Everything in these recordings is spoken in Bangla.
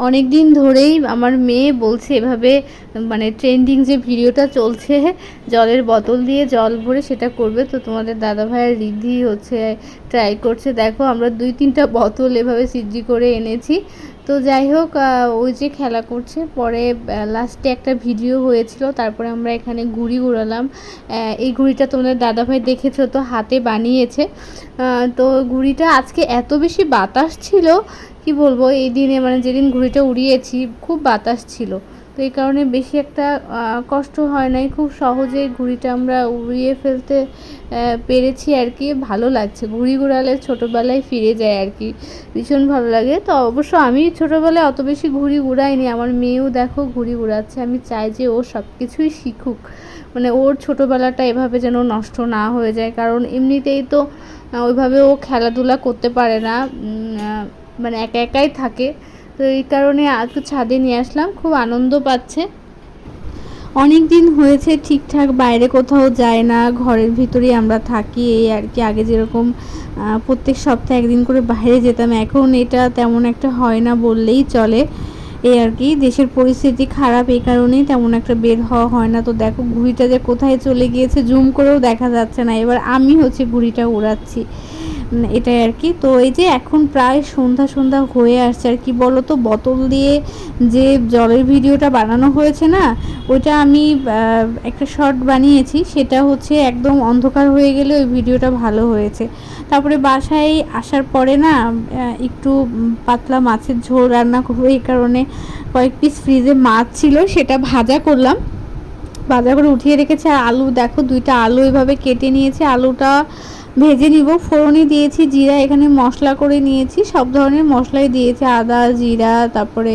অনেক দিন ধরেই আমার মেয়ে বলছে এভাবে, মানে ট্রেন্ডিং যে ভিডিওটা চলছে জলের বোতল দিয়ে জল ভরে সেটা করবে। তো তোমাদের দাদা ভাইয়ের রিদ্ধি হচ্ছে ট্রাই করছে। দেখো আমরা 2-3টা বোতল এভাবে সিদ্ধি করে এনেছি। তো যাই হোক, ওই যে খেলা করছে। পরে লাস্টে একটা ভিডিও হয়েছিল, তারপরে আমরা এখানে ঘুড়ি উড়ালাম। এই ঘুড়িটা তোমাদের দাদাভাই দেখেছো তো, হাতে বানিয়েছে। তো ঘুড়িটা আজকে এত বেশি বাতাস ছিল, কি বলবো, এই দিনে মানে যেদিন ঘুড়িটা উড়িয়েছি খুব বাতাস ছিল। তো এই কারণে বেশি একটা কষ্ট হয় নাই, খুব সহজে ঘুড়িটা আমরা উড়িয়ে ফেলতে পেরেছি আর কি। ভালো লাগছে, ঘুড়ি উড়ালে ছোটোবেলায় ফিরে যায় আর কি, ভীষণ ভালো লাগে। তো অবশ্য আমি ছোটোবেলায় অত বেশি ঘুড়ি উড়াইনি, আমার মেয়েও দেখো ঘুড়ি উড়াচ্ছে। আমি চাই যে ও সব কিছুই শিখুক, মানে ওর ছোটোবেলাটা এভাবে যেন নষ্ট না হয়ে যায়, কারণ এমনিতেই তো ওইভাবে ও খেলাধুলা করতে পারে না, মানে একা একাই থাকে। তো এই কারণে আজকে ছাদে নিয়ে আসলাম, খুব আনন্দ পাচ্ছে। অনেক দিন হয়েছে ঠিকঠাক বাইরে কোথাও যায় না, ঘরের ভিতরেই আমরা থাকি এই আর কি। আগে যেরকম প্রত্যেক সপ্তাহে একদিন করে বাইরে যেতাম, এখন এটা তেমন একটা হয় না বললেই চলে। এই আর কি, দেশের পরিস্থিতি খারাপ, এই কারণেই তেমন একটা বের হওয়া হয় না। তো দেখো ঘুড়িটা যে কোথায় চলে গিয়েছে, জুম করেও দেখা যাচ্ছে না। এবার আমি হচ্ছে ঘুড়িটা উড়াচ্ছি, এটাই আর কি। তো এই যে এখন প্রায় সন্ধ্যা সন্ধ্যা হয়ে আসছে আর কি। বলো তো, বোতল দিয়ে যে জলের ভিডিওটা বানানো হয়েছে না, ওইটা আমি একটা শর্ট বানিয়েছি, সেটা হচ্ছে একদম অন্ধকার হয়ে গেলে ওই ভিডিওটা ভালো হয়েছে। তারপরে বাসায় আসার পরে না একটু পাতলা মাছের ঝোল রান্না করবো, এই কারণে কয়েক পিস ফ্রিজে মাছ ছিল, সেটা ভাজা করলাম, ভাজা করে উঠিয়ে রেখেছি। আর আলু দেখো, 2টা আলু এভাবে কেটে নিয়েছি, আলুটা ভেজে নিব। ফোড়নে দিয়েছি জিরা, এখানে মশলা করে নিয়েছি, সব ধরনের মশলাই দিয়েছি, আদা জিরা, তারপরে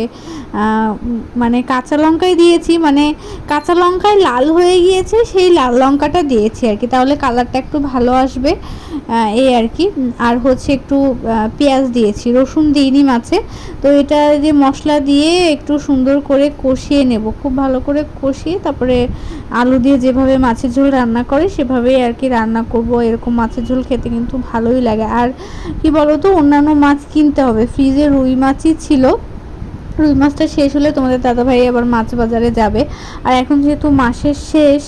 মানে কাঁচা লঙ্কাই দিয়েছি, মানে কাঁচা লঙ্কায় লাল হয়ে গিয়েছে সেই লাল লঙ্কাটা দিয়েছি আর কি, তাহলে কালারটা একটু ভালো আসবে, এই আর কি। আর হচ্ছে একটু পেঁয়াজ দিয়েছি, রসুন দিইনি মাছে। তো এটা যে মশলা দিয়ে একটু সুন্দর করে কষিয়ে নেব, খুব ভালো করে কষিয়ে তারপরে আলু দিয়ে যেভাবে মাছের ঝোল রান্না করে সেভাবেই আর কি রান্না করব। এরকম মাছের ঝোল খেতে কিন্তু ভালোই লাগে। আর কি বলো তো, অন্যান্য মাছ কিনতে হবে, ফ্রিজে রুই মাছই ছিল, রুই মাছটা শেষ হলে তোমাদের দাদাভাই আবার মাছ বাজারে যাবে। আর এখন যেহেতু মাসের শেষ,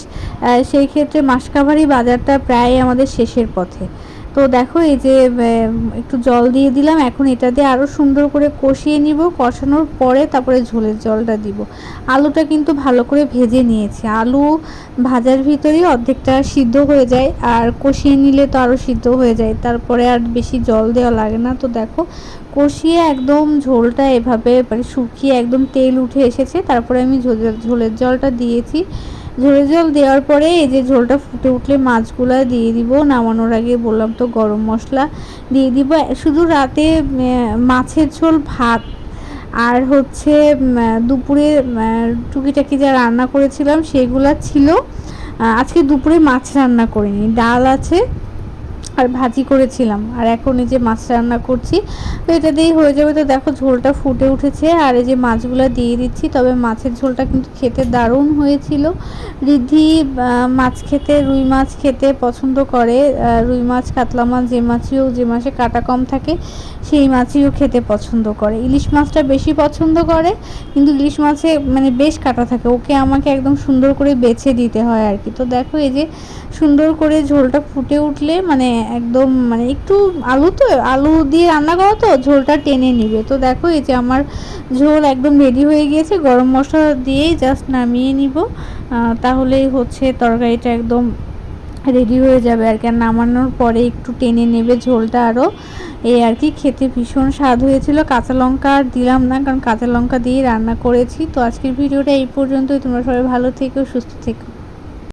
সেই ক্ষেত্রে মাসকাবারি বাজারটা প্রায় আমাদের শেষের পথে। তো দেখো এই যে একটু জল দিয়ে দিলাম, এখন এটা দিয়ে আরও সুন্দর করে কষিয়ে নিব। কষানোর পরে তারপরে ঝোলের জলটা দিব। আলুটা কিন্তু ভালো করে ভেজে নিয়েছি, আলু ভাজার ভিতরেই অর্ধেকটা সিদ্ধ হয়ে যায়, আর কষিয়ে নিলে তো আরও সিদ্ধ হয়ে যায়, তারপরে আর বেশি জল দেওয়া লাগে না। তো দেখো কষিয়ে একদম ঝোলটা এভাবে মানে শুকিয়ে একদম তেল উঠে এসেছে, তারপরে আমি ঝোলের জলটা দিয়েছি। ঝোলের জল দেওয়ার পরে এই যে ঝোলটা ফুটে উঠলে মাছগুলা দিয়ে দিব। নামানোর আগে বললাম তো গরম মশলা দিয়ে দিব। শুধু রাতে মাছের ঝোল, ভাত আর হচ্ছে দুপুরে টুকিটাকি যা রান্না করেছিলাম সেগুলা ছিল। আজকে দুপুরে মাছ রান্না করিনি, ডাল আছে আর ভাজি করেছিলাম, আর এখন এই যে মাছ রান্না করছি, তো এটা দিয়েই হয়ে যাবে। তো দেখো ঝোলটা ফুটে উঠেছে, আর এই যে মাছগুলো দিয়ে দিচ্ছি। তবে মাছের ঝোলটা কিন্তু খেতে দারুণ হয়েছিল। রিদ্ধি মাছ খেতে, রুই মাছ খেতে পছন্দ করে, রুই মাছ কাতলা মাছ যে মাছই হোক, যে মাছে কাটা কম থাকে সেই মাছইও খেতে পছন্দ করে। ইলিশ মাছটা বেশি পছন্দ করে, কিন্তু ইলিশ মাছে মানে বেশ কাটা থাকে, ওকে আমাকে একদম সুন্দর করে বেছে দিতে হয় আর কি। তো দেখো এই যে সুন্দর করে ঝোলটা ফুটে উঠলে মানে একদম মানে একটু আলু তো, আলু দিয়ে রান্না করা তো ঝোলটা টেনে নিবে। তো দেখো এই যে আমার ঝোল একদম রেডি হয়ে গিয়েছে, গরম মশলা দিয়েই জাস্ট নামিয়ে নিব, তাহলেই হচ্ছে তরকারিটা একদম রেডি হয়ে যাবে আর কি। আর নামানোর পরে একটু টেনে নেবে ঝোলটা আরও, এই আর কি। খেতে ভীষণ স্বাদ হয়েছিল। কাঁচা লঙ্কা আর দিলাম না, কারণ কাঁচা লঙ্কা দিয়ে রান্না করেছি। তো আজকের ভিডিওটা এই পর্যন্তই। তোমরা সবাই ভালো থেকো, সুস্থ থেকো।